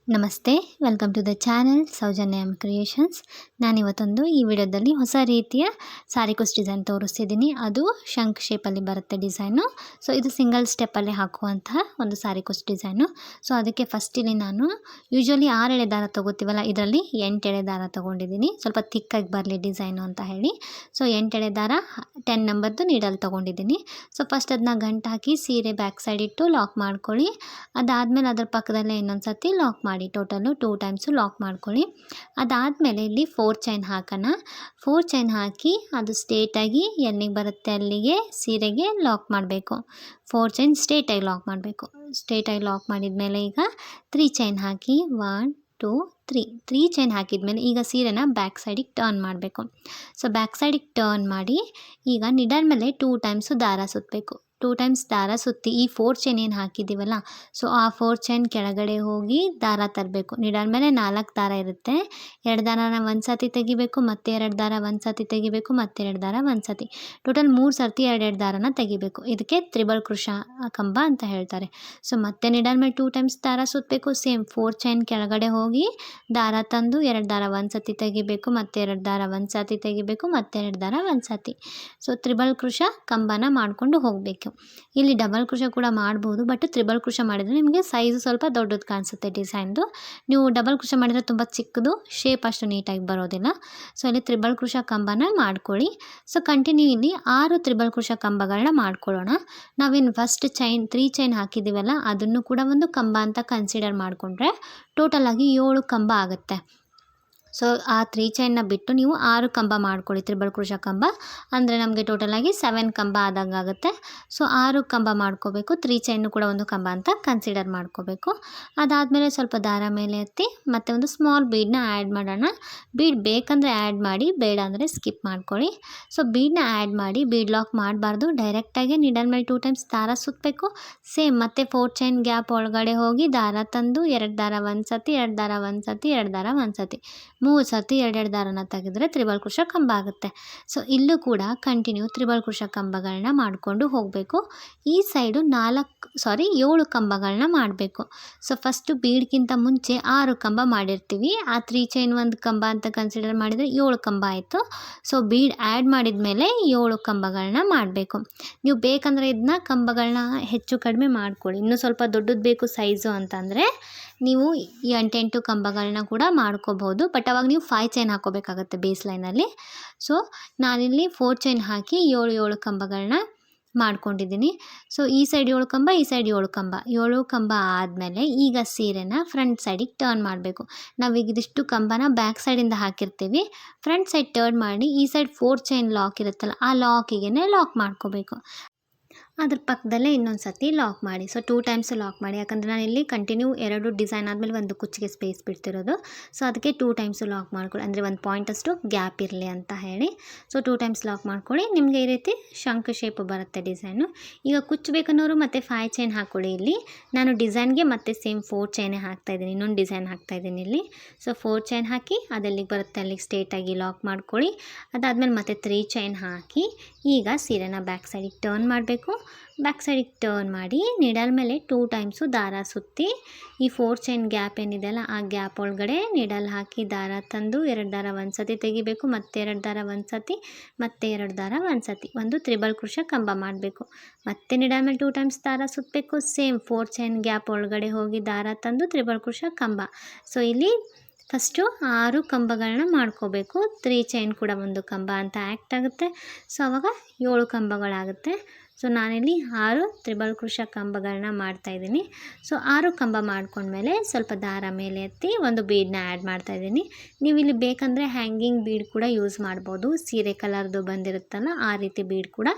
ನಮಸ್ತೆ, welcome to the channel Soujanya creations. ನಾನಿವತ್ತೊಂದು ಈ ವಿಡಿಯೋದಲ್ಲಿ ಹೊಸ ರೀತಿಯ ಸಾರಿಕೋಸ್ ಡಿಸೈನ್ ತೋರಿಸ್ತಿದ್ದೀನಿ. ಅದು ಶಂಕ್ ಶೇಪಲ್ಲಿ ಬರುತ್ತೆ ಡಿಸೈನು. ಸೊ ಇದು ಸಿಂಗಲ್ ಸ್ಟೆಪ್ಪಲ್ಲಿ ಹಾಕುವಂತಹ ಒಂದು ಸಾರಿಕೋಸ್ ಡಿಸೈನು. ಸೊ ಅದಕ್ಕೆ ಫಸ್ಟ್ ಇಲ್ಲಿ ನಾನು ಯೂಶ್ವಲಿ 6 ಎಳೆ ದಾರ ತೊಗೋತೀವಲ್ಲ, ಇದರಲ್ಲಿ 8 ಎಳೆ ದಾರ ತೊಗೊಂಡಿದ್ದೀನಿ, ಸ್ವಲ್ಪ ತಿಕ್ಕಾಗಿ ಬರಲಿ ಡಿಸೈನು ಅಂತ ಹೇಳಿ. ಸೊ 8 ಎಳೆ ದಾರ 10 ನಂಬರ್ದು ನೀಡಲ್ ತೊಗೊಂಡಿದ್ದೀನಿ. ಸೊ ಫಸ್ಟ್ ಅದನ್ನ ಗಂಟು ಹಾಕಿ ಸೀರೆ ಬ್ಯಾಕ್ ಸೈಡ್ ಇಟ್ಟು ಲಾಕ್ ಮಾಡ್ಕೊಳ್ಳಿ. ಅದಾದಮೇಲೆ ಅದರ ಪಕ್ಕದಲ್ಲೇ ಇನ್ನೊಂದು ಸತಿ ಲಾಕ್ ಮಾಡಿ, ಟೋಟಲು 2 ಟೈಮ್ಸು ಲಾಕ್ ಮಾಡ್ಕೊಳ್ಳಿ. ಅದಾದಮೇಲೆ ಇಲ್ಲಿ 4 ಚೈನ್ ಹಾಕೋಣ. 4 ಚೈನ್ ಹಾಕಿ ಅದು ಸ್ಟ್ರೇಟಾಗಿ ಎಲ್ಲಿಗೆ ಬರುತ್ತೆ ಅಲ್ಲಿಗೆ ಸೀರೆಗೆ ಲಾಕ್ ಮಾಡಬೇಕು. 4 ಚೈನ್ ಸ್ಟ್ರೇಟಾಗಿ ಲಾಕ್ ಮಾಡಬೇಕು. ಸ್ಟ್ರೇಟಾಗಿ ಲಾಕ್ ಮಾಡಿದ್ಮೇಲೆ ಈಗ 3 ಚೈನ್ ಹಾಕಿ 1 2 3 ಚೈನ್ ಹಾಕಿದ್ಮೇಲೆ ಈಗ ಸೀರೆನ ಬ್ಯಾಕ್ ಸೈಡಿಗೆ ಟರ್ನ್ ಮಾಡಬೇಕು. ಸೊ ಬ್ಯಾಕ್ ಸೈಡಿಗೆ ಟರ್ನ್ ಮಾಡಿ ಈಗ ನಿಡಲ್ ಮೇಲೆ 2 ಟೈಮ್ಸು ದಾರ ಸುತ್ತಬೇಕು. 2 ಟೈಮ್ಸ್ ದಾರ ಸುತ್ತಿ ಈ 4 ಚೈನ್ ಏನು ಹಾಕಿದ್ದೀವಲ್ಲ, ಸೊ ಆ 4 ಚೈನ್ ಕೆಳಗಡೆ ಹೋಗಿ ದಾರ ತರಬೇಕು. ನಿಡಲ್ ಮೇಲೆ 4 ದಾರ ಇರುತ್ತೆ. 2 ದಾರನ ಒಂದು ಸತಿ ತೆಗಿಬೇಕು, ಮತ್ತೆ 2 ದಾರ ಒಂದು ಸತಿ ತೆಗಿಬೇಕು, ಮತ್ತೆ 2 ದಾರ ಒಂದು ಸತಿ, ಟೋಟಲ್ 3 ಸರ್ತಿ 2 ದಾರನ ತೆಗಿಬೇಕು. ಇದಕ್ಕೆ ತ್ರಿಬಲ್ ಕ್ರೋಶ ಕಂಬ ಅಂತ ಹೇಳ್ತಾರೆ. ಸೊ ಮತ್ತೆ ನಿಡಲ್ ಮೇಲೆ 2 ಟೈಮ್ಸ್ ದಾರ ಸುತ್ತಬೇಕು. ಸೇಮ್ 4 ಚೈನ್ ಕೆಳಗಡೆ ಹೋಗಿ ದಾರ ತಂದು 2 ದಾರ ಒಂದು ಸತಿ ತೆಗಿಬೇಕು, ಮತ್ತೆ 2 ದಾರ ಒಂದು ಸತಿ ತೆಗಿಬೇಕು, ಮತ್ತೆ 2 ದಾರ ಒಂದು ಸತಿ. ಸೊ ತ್ರಿಬಲ್ ಕ್ರೋಶ ಕಂಬನ ಮಾಡಿಕೊಂಡು ಹೋಗಬೇಕು. ಇಲ್ಲಿ ಡಬಲ್ ಕ್ರೋಶ ಕೂಡ ಮಾಡ್ಬೋದು, ಬಟ್ ತ್ರಿಬಲ್ ಕ್ರೋಶ ಮಾಡಿದರೆ ನಿಮಗೆ ಸೈಜು ಸ್ವಲ್ಪ ದೊಡ್ಡದು ಕಾಣಿಸುತ್ತೆ ಡಿಸೈನ್ದು. ನೀವು ಡಬಲ್ ಕ್ರೋಶ ಮಾಡಿದರೆ ತುಂಬ ಚಿಕ್ಕದು, ಶೇಪ್ ಅಷ್ಟು ನೀಟಾಗಿ ಬರೋದಿಲ್ಲ. ಸೊ ಇಲ್ಲಿ ತ್ರಿಬಲ್ ಕ್ರೋಶ ಕಂಬನ ಮಾಡ್ಕೊಳ್ಳಿ. ಸೊ ಕಂಟಿನ್ಯೂ ಇಲ್ಲಿ 6 ತ್ರಿಬಲ್ ಕ್ರೋಶ ಕಂಬಗಳನ್ನ ಮಾಡ್ಕೊಳ್ಳೋಣ. ನಾವೇನು ಫಸ್ಟ್ ಚೈನ್ 3 ಚೈನ್ ಹಾಕಿದ್ದೀವಲ್ಲ, ಅದನ್ನು ಕೂಡ ಒಂದು ಕಂಬ ಅಂತ ಕನ್ಸಿಡರ್ ಮಾಡಿಕೊಂಡ್ರೆ ಟೋಟಲಾಗಿ 7 ಕಂಬ ಆಗುತ್ತೆ. ಸೊ ಆ 3 ಚೈನ್ನ ಬಿಟ್ಟು ನೀವು 6 ಕಂಬ ಮಾಡ್ಕೊಳ್ಳಿ, ತ್ರಿಬಲ್ ಕ್ರೋಶ ಕಂಬ ಅಂದರೆ ನಮಗೆ ಟೋಟಲಾಗಿ 7 ಕಂಬ ಆದಂಗೆ ಆಗುತ್ತೆ. ಸೊ 6 ಕಂಬ ಮಾಡ್ಕೋಬೇಕು. 3 ಚೈನು ಕೂಡ ಒಂದು ಕಂಬ ಅಂತ ಕನ್ಸಿಡರ್ ಮಾಡ್ಕೋಬೇಕು. ಅದಾದಮೇಲೆ ಸ್ವಲ್ಪ ದಾರ ಮೇಲೆ ಎತ್ತಿ ಮತ್ತೆ ಒಂದು ಸ್ಮಾಲ್ ಬೀಡನ್ನ ಆ್ಯಡ್ ಮಾಡೋಣ. ಬೀಡ್ ಬೇಕಂದರೆ ಆ್ಯಡ್ ಮಾಡಿ, ಬೇಡ ಅಂದರೆ ಸ್ಕಿಪ್ ಮಾಡ್ಕೊಳ್ಳಿ. ಸೊ ಬೀಡನ್ನ ಆ್ಯಡ್ ಮಾಡಿ, ಬೀಡ್ ಲಾಕ್ ಮಾಡಬಾರ್ದು, ಡೈರೆಕ್ಟಾಗಿ ನಿಡಲ್ ಮೇಲೆ 2 ಟೈಮ್ಸ್ ದಾರ ಸುತ್ತಬೇಕು. ಸೇಮ್ ಮತ್ತೆ 4 ಚೈನ್ ಗ್ಯಾಪ್ ಒಳಗಡೆ ಹೋಗಿ ದಾರ ತಂದು 2 ದಾರ ಒಂದು ಸತಿ, 2 ದಾರ ಒಂದು ಸತಿ, 2 ದಾರ ಒಂದು ಸತಿ, 3 ಸರ್ತಿ 2 ದಾರನ ತೆಗೆದ್ರೆ ತ್ರಿಬಲ್ ಕ್ರೋಶ ಕಂಬ ಆಗುತ್ತೆ. ಸೊ ಇಲ್ಲೂ ಕೂಡ ಕಂಟಿನ್ಯೂ ತ್ರಿಬಲ್ ಕ್ರೋಶ ಕಂಬಗಳನ್ನ ಮಾಡಿಕೊಂಡು ಹೋಗಬೇಕು. ಈ ಸೈಡು 7 ಕಂಬಗಳನ್ನ ಮಾಡಬೇಕು. ಸೊ ಫಸ್ಟು ಬೀಡ್ಗಿಂತ ಮುಂಚೆ 6 ಕಂಬ ಮಾಡಿರ್ತೀವಿ. ಆ 3 ಚೈನ್ ಒಂದು ಕಂಬ ಅಂತ ಕನ್ಸಿಡರ್ ಮಾಡಿದರೆ 7 ಕಂಬ ಆಯಿತು. ಸೊ ಬೀಡ್ ಆ್ಯಡ್ ಮಾಡಿದ ಮೇಲೆ 7 ಕಂಬಗಳನ್ನ ಮಾಡಬೇಕು. ನೀವು ಬೇಕಂದರೆ ಇದನ್ನ ಕಂಬಗಳನ್ನ ಹೆಚ್ಚು ಕಡಿಮೆ ಮಾಡ್ಕೊಳ್ಳಿ. ಇನ್ನೂ ಸ್ವಲ್ಪ ದೊಡ್ಡದು ಬೇಕು ಸೈಜು ಅಂತಂದರೆ ನೀವು 8 ಕಂಬಗಳನ್ನ ಕೂಡ ಮಾಡ್ಕೋಬಹುದು. ಬಟ್ ಅವಾಗ ನೀವು 5 ಚೈನ್ ಹಾಕೋಬೇಕಾಗತ್ತೆ ಬೇಸ್ ಲೈನಲ್ಲಿ. ಸೊ ನಾನಿಲ್ಲಿ 4 ಚೈನ್ ಹಾಕಿ 7 ಕಂಬಗಳನ್ನ ಮಾಡ್ಕೊಂಡಿದ್ದೀನಿ. ಸೊ ಈ ಸೈಡ್ 7 ಕಂಬ, ಈ ಸೈಡ್ 7 ಕಂಬ. 7 ಕಂಬ ಆದಮೇಲೆ ಈಗ ಸೀರೆನ ಫ್ರಂಟ್ ಸೈಡಿಗೆ ಟರ್ನ್ ಮಾಡಬೇಕು. ನಾವೀಗ ಇದಿಷ್ಟು ಕಂಬನ ಬ್ಯಾಕ್ ಸೈಡಿಂದ ಹಾಕಿರ್ತೀವಿ. ಫ್ರಂಟ್ ಸೈಡ್ ಟರ್ನ್ ಮಾಡಿ ಈ ಸೈಡ್ 4 ಚೈನ್ ಲಾಕ್ ಇರುತ್ತಲ್ಲ, ಆ ಲಾಕಿಗೆ ಲಾಕ್ ಮಾಡ್ಕೋಬೇಕು. ಅದ್ರ ಪಕ್ಕದಲ್ಲೇ ಇನ್ನೊಂದು ಸತಿ ಲಾಕ್ ಮಾಡಿ. ಸೊ 2 ಟೈಮ್ಸ್ ಲಾಕ್ ಮಾಡಿ, ಯಾಕಂದರೆ ನಾನಿಲ್ಲಿ ಕಂಟಿನ್ಯೂ 2 ಡಿಸೈನ್ ಆದಮೇಲೆ ಒಂದು ಕುಚ್ಚಿಗೆ ಸ್ಪೇಸ್ ಬಿಡ್ತಿರೋದು. ಸೊ ಅದಕ್ಕೆ 2 ಟೈಮ್ಸು ಲಾಕ್ ಮಾಡ್ಕೊಳ್ಳಿ, ಅಂದರೆ ಒಂದು ಪಾಯಿಂಟಷ್ಟು ಗ್ಯಾಪ್ ಇರಲಿ ಅಂತ ಹೇಳಿ. ಸೊ 2 ಟೈಮ್ಸ್ ಲಾಕ್ ಮಾಡ್ಕೊಳ್ಳಿ. ನಿಮಗೆ ಈ ರೀತಿ ಶಂಕ್ ಶೇಪ್ ಬರುತ್ತೆ ಡಿಸೈನು. ಈಗ ಕುಚ್ಚಬೇಕನ್ನೋರು ಮತ್ತೆ 5 ಚೈನ್ ಹಾಕ್ಕೊಳ್ಳಿ. ಇಲ್ಲಿ ನಾನು ಡಿಸೈನ್ಗೆ ಮತ್ತೆ ಸೇಮ್ 4 ಚೈನೇ ಹಾಕ್ತಾಯಿದ್ದೀನಿ, ಇನ್ನೊಂದು ಡಿಸೈನ್ ಹಾಕ್ತಾಯಿದ್ದೀನಿ ಇಲ್ಲಿ. ಸೊ 4 ಚೈನ್ ಹಾಕಿ ಅದೆಲ್ಲಿಗೆ ಬರುತ್ತೆ ಅಲ್ಲಿಗೆ ಸ್ಟ್ರೇಟಾಗಿ ಲಾಕ್ ಮಾಡ್ಕೊಳ್ಳಿ. ಅದಾದಮೇಲೆ ಮತ್ತೆ 3 ಚೈನ್ ಹಾಕಿ ಈಗ ಸೀರೆನ ಬ್ಯಾಕ್ ಸೈಡಿಗೆ ಟರ್ನ್ ಮಾಡಬೇಕು. ಬ್ಯಾಕ್ ಸೈಡಿಗೆ ಟರ್ನ್ ಮಾಡಿ ನಿಡಲ್ ಮೇಲೆ 2 ಟೈಮ್ಸು ದಾರ ಸುತ್ತಿ ಈ 4 ಚೈನ್ ಗ್ಯಾಪ್ ಏನಿದೆಯಲ್ಲ, ಆ ಗ್ಯಾಪ್ ಒಳಗಡೆ ನಿಡಲ್ ಹಾಕಿ ದಾರ ತಂದು 2 ದಾರ ಒಂದು ಸತಿ ತೆಗಿಬೇಕು, ಮತ್ತೆ 2 ದಾರ ಒಂದು ಸತಿ, ಮತ್ತೆ 2 ದಾರ ಒಂದು ಸತಿ, ಒಂದು ತ್ರಿಬಲ್ ಕ್ರೋಶ ಕಂಬ ಮಾಡಬೇಕು. ಮತ್ತೆ ನಿಡಲ್ ಮೇಲೆ 2 ಟೈಮ್ಸ್ ದಾರ ಸುತ್ತಬೇಕು. ಸೇಮ್ 4 ಚೈನ್ ಗ್ಯಾಪ್ ಒಳಗಡೆ ಹೋಗಿ ದಾರ ತಂದು ತ್ರಿಬಲ್ ಕ್ರೋಶ ಕಂಬ. ಸೊ ಇಲ್ಲಿ ಫಸ್ಟು 6 ಕಂಬಗಳನ್ನ ಮಾಡ್ಕೋಬೇಕು. 3 ಚೈನ್ ಕೂಡ ಒಂದು ಕಂಬ ಅಂತ ಆ್ಯಕ್ಟ್ ಆಗುತ್ತೆ. ಸೊ ಆವಾಗ 7 ಕಂಬಗಳಾಗುತ್ತೆ. ಸೊ ನಾನಿಲ್ಲಿ 6 ತ್ರಿಬಲ್ ಕ್ರೋಶ ಕಂಬಗಳನ್ನ ಮಾಡ್ತಾಯಿದ್ದೀನಿ. ಸೊ 6 ಕಂಬ ಮಾಡ್ಕೊಂಡ್ಮೇಲೆ ಸ್ವಲ್ಪ ದಾರ ಮೇಲೆ ಎತ್ತಿ ಒಂದು ಬೀಡನ್ನ ಆ್ಯಡ್ ಮಾಡ್ತಾಯಿದ್ದೀನಿ. ನೀವು ಇಲ್ಲಿ ಬೇಕಂದರೆ ಹ್ಯಾಂಗಿಂಗ್ ಬೀಡ್ ಕೂಡ ಯೂಸ್ ಮಾಡ್ಬೋದು. ಸೀರೆ ಕಲರ್ದು ಬಂದಿರುತ್ತಲ್ಲ, ಆ ರೀತಿ ಬೀಡ್ ಕೂಡ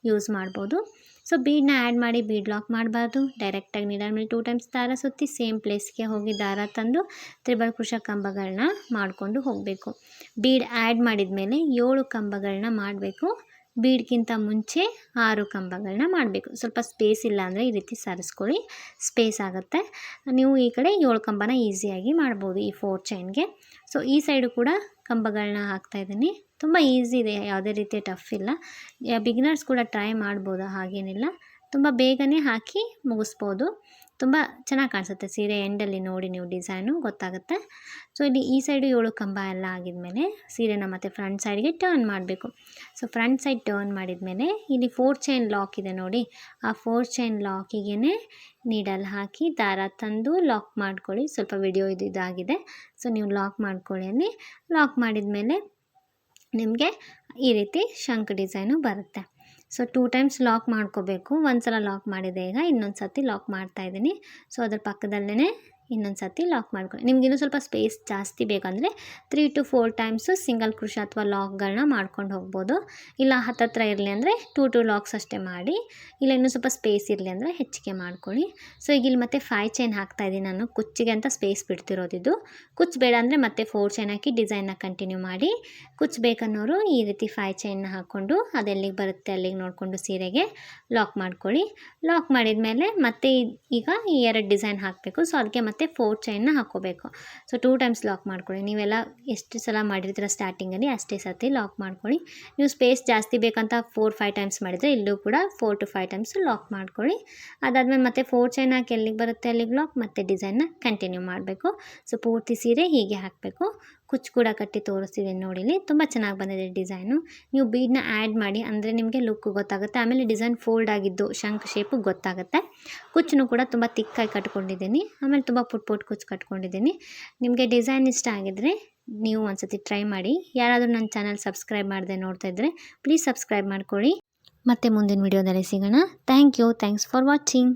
ಯೂಸ್ ಮಾಡ್ಬೋದು. ಸೊ ಬೀಡನ್ನ ಆ್ಯಡ್ ಮಾಡಿ, ಬೀಡ್ ಲಾಕ್ ಮಾಡಬಾರ್ದು, ಡೈರೆಕ್ಟಾಗಿ ನಿಡಲ್ ಮೇಲೆ 2 ಟೈಮ್ಸ್ ದಾರ ಸುತ್ತಿ ಸೇಮ್ ಪ್ಲೇಸ್ಗೆ ಹೋಗಿ ದಾರ ತಂದು ತ್ರಿಬಲ್ ಕ್ರೋಶ ಕಂಬಗಳನ್ನ ಮಾಡಿಕೊಂಡು ಹೋಗಬೇಕು. ಬೀಡ್ ಆ್ಯಡ್ ಮಾಡಿದ ಮೇಲೆ 7 ಕಂಬಗಳನ್ನ ಮಾಡಬೇಕು. ಬೀಡ್ಗಿಂತ ಮುಂಚೆ 6 ಕಂಬಗಳನ್ನ ಮಾಡಬೇಕು. ಸ್ವಲ್ಪ ಸ್ಪೇಸ್ ಇಲ್ಲ ಅಂದರೆ ಈ ರೀತಿ ಸರಿಸ್ಕೊಳ್ಳಿ, ಸ್ಪೇಸ್ ಆಗುತ್ತೆ. ನೀವು ಈ ಕಡೆ 7 ಕಂಬನ ಈಸಿಯಾಗಿ ಮಾಡ್ಬೋದು ಈ 4 ಚೈನ್ಗೆ. ಸೊ ಈ ಸೈಡು ಕೂಡ ಕಂಬಗಳನ್ನ ಹಾಕ್ತಾಯಿದ್ದೀನಿ. ತುಂಬ ಈಸಿ ಇದೆ, ಯಾವುದೇ ರೀತಿಯ ಟಫ್ ಇಲ್ಲ. ಬಿಗಿನರ್ಸ್ ಕೂಡ ಟ್ರೈ ಮಾಡ್ಬೋದು, ಹಾಗೇನಿಲ್ಲ. ತುಂಬ ಬೇಗನೆ ಹಾಕಿ ಮುಗಿಸ್ಬೋದು. ತುಂಬ ಚೆನ್ನಾಗಿ ಕಾಣಿಸುತ್ತೆ ಸೀರೆ ಎಂಡಲ್ಲಿ ನೋಡಿ ನೀವು ಡಿಸೈನು ಗೊತ್ತಾಗುತ್ತೆ. ಸೊ ಇಲ್ಲಿ ಈ ಸೈಡು 7 ಕಂಬ ಎಲ್ಲ ಆಗಿದ್ಮೇಲೆ ಸೀರೆನ ಮತ್ತೆ ಫ್ರಂಟ್ ಸೈಡ್ಗೆ ಟರ್ನ್ ಮಾಡಬೇಕು. ಸೊ ಫ್ರಂಟ್ ಸೈಡ್ ಟರ್ನ್ ಮಾಡಿದ್ಮೇಲೆ ಇಲ್ಲಿ 4 ಚೈನ್ ಲಾಕ್ ಇದೆ ನೋಡಿ, ಆ 4 ಚೈನ್ ಲಾಕಿಗೆ ನೀಡಲ್ ಹಾಕಿ ದಾರ ತಂದು ಲಾಕ್ ಮಾಡ್ಕೊಳ್ಳಿ. ಸ್ವಲ್ಪ ವಿಡಿಯೋ ಇದಾಗಿದೆ, ಸೊ ನೀವು ಲಾಕ್ ಮಾಡ್ಕೊಳ್ಳಿ. ಅಲ್ಲಿ ಲಾಕ್ ಮಾಡಿದ್ಮೇಲೆ ನಿಮಗೆ ಈ ರೀತಿ ಶಂಖ ಡಿಸೈನು ಬರುತ್ತೆ. ಸೊ 2 ಟೈಮ್ಸ್ ಲಾಕ್ ಮಾಡ್ಕೋಬೇಕು. ಒಂದು ಸಲ ಲಾಕ್ ಮಾಡಿದೆ, ಈಗ ಇನ್ನೊಂದು ಸರ್ತಿ ಲಾಕ್ ಮಾಡ್ತಾಯಿದ್ದೀನಿ. ಸೊ ಅದ್ರ ಪಕ್ಕದಲ್ಲೇ ಇನ್ನೊಂದು ಸರ್ತಿ ಲಾಕ್ ಮಾಡ್ಕೊಳ್ಳಿ. ನಿಮ್ಗೆ ಇನ್ನೂ ಸ್ವಲ್ಪ ಸ್ಪೇಸ್ ಜಾಸ್ತಿ ಬೇಕಂದರೆ 3 to 4 ಟೈಮ್ಸು ಸಿಂಗಲ್ ಕ್ರೋಶೆ ಅಥವಾ ಲಾಕ್ಗಳನ್ನ ಮಾಡ್ಕೊಂಡು ಹೋಗ್ಬೋದು. ಇಲ್ಲ ಹತ್ತತ್ರ ಇರಲಿ ಅಂದರೆ 2 ಲಾಕ್ಸ್ ಅಷ್ಟೇ ಮಾಡಿ, ಇಲ್ಲ ಇನ್ನೂ ಸ್ವಲ್ಪ ಸ್ಪೇಸ್ ಇರಲಿ ಅಂದರೆ ಹೆಚ್ಚಿಗೆ ಮಾಡ್ಕೊಳ್ಳಿ. ಸೊ ಈಗ ಇಲ್ಲಿ ಮತ್ತೆ 5 ಚೈನ್ ಹಾಕ್ತಾಯಿದ್ದೀನಿ ನಾನು, ಕುಚ್ಚಿಗೆ ಅಂತ ಸ್ಪೇಸ್ ಬಿಡ್ತಿರೋದಿದ್ದು. ಕುಚ್ಚು ಬೇಡ ಅಂದರೆ ಮತ್ತೆ 4 ಚೈನ್ ಹಾಕಿ ಡಿಸೈನ್ನ ಕಂಟಿನ್ಯೂ ಮಾಡಿ. ಕುಚ್ಚು ಬೇಕನ್ನೋರು ಈ ರೀತಿ 5 ಚೈನ್ನ ಹಾಕ್ಕೊಂಡು ಅದೆಲ್ಲಿಗೆ ಬರುತ್ತೆ ಅಲ್ಲಿಗೆ ನೋಡಿಕೊಂಡು ಸೀರೆಗೆ ಲಾಕ್ ಮಾಡ್ಕೊಳ್ಳಿ. ಲಾಕ್ ಮಾಡಿದ ಮೇಲೆ ಮತ್ತೆ ಈಗ ಈ 2 ಡಿಸೈನ್ ಹಾಕಬೇಕು. ಸೊ ಅದಕ್ಕೆ ಮತ್ತೆ 4 ಚೈನ್ನ ಹಾಕ್ಕೋಬೇಕು. ಸೊ 2 ಟೈಮ್ಸ್ ಲಾಕ್ ಮಾಡ್ಕೊಳ್ಳಿ. ನೀವೆಲ್ಲ ಎಷ್ಟು ಸಲ ಮಾಡಿರ್ತೀರ ಸ್ಟಾರ್ಟಿಂಗಲ್ಲಿ ಅಷ್ಟೇ ಸರ್ತಿ ಲಾಕ್ ಮಾಡ್ಕೊಳ್ಳಿ. ನೀವು ಸ್ಪೇಸ್ ಜಾಸ್ತಿ ಬೇಕಂತ 4-5 ಟೈಮ್ಸ್ ಮಾಡಿದರೆ ಇಲ್ಲೂ ಕೂಡ 4 to 5 ಟೈಮ್ಸ್ ಲಾಕ್ ಮಾಡ್ಕೊಳ್ಳಿ. ಅದಾದಮೇಲೆ ಮತ್ತೆ 4 ಚೈನ್ ಹಾಕಿ ಎಲ್ಲಿಗೆ ಬರುತ್ತೆ ಅಲ್ಲಿಗೆ ಲಾಕ್, ಮತ್ತೆ ಡಿಸೈನ್ನ ಕಂಟಿನ್ಯೂ ಮಾಡಬೇಕು. ಸೊ ಪೂರ್ತಿ ಸೀರೆ ಹೀಗೆ ಹಾಕಬೇಕು. ಕುಚ್ಚು ಕೂಡ ಕಟ್ಟಿ ತೋರಿಸ್ತಿದ್ದೀನಿ ನೋಡಿಲಿ, ತುಂಬ ಚೆನ್ನಾಗಿ ಬಂದಿದೆ ಡಿಸೈನು. ನೀವು ಬೀಡನ್ನ ಆ್ಯಡ್ ಮಾಡಿ ಅಂದರೆ ನಿಮಗೆ ಲುಕ್ ಗೊತ್ತಾಗುತ್ತೆ. ಆಮೇಲೆ ಡಿಸೈನ್ ಫೋಲ್ಡ್ ಆಗಿದ್ದು ಶಂಖ ಶೇಪು ಗೊತ್ತಾಗುತ್ತೆ. ಕುಚ್ಚನ್ನು ಕೂಡ ತುಂಬ ತಿಕ್ಕಾಗಿ ಕಟ್ಕೊಂಡಿದ್ದೀನಿ, ಆಮೇಲೆ ತುಂಬ ಪುಟ್ ಕುಚ್ಚು ಕಟ್ಕೊಂಡಿದ್ದೀನಿ. ನಿಮಗೆ ಡಿಸೈನ್ ಇಷ್ಟ ಆಗಿದ್ದರೆ ನೀವು ಒಂದ್ಸತಿ ಟ್ರೈ ಮಾಡಿ. ಯಾರಾದರೂ ನನ್ನ ಚಾನಲ್ ಸಬ್ಸ್ಕ್ರೈಬ್ ಮಾಡದೆ ನೋಡ್ತಾ ಇದ್ದರೆ ಪ್ಲೀಸ್ ಸಬ್ಸ್ಕ್ರೈಬ್ ಮಾಡ್ಕೊಳ್ಳಿ. ಮತ್ತೆ ಮುಂದಿನ ವಿಡಿಯೋದಲ್ಲಿ ಸಿಗೋಣ. Thanks for watching.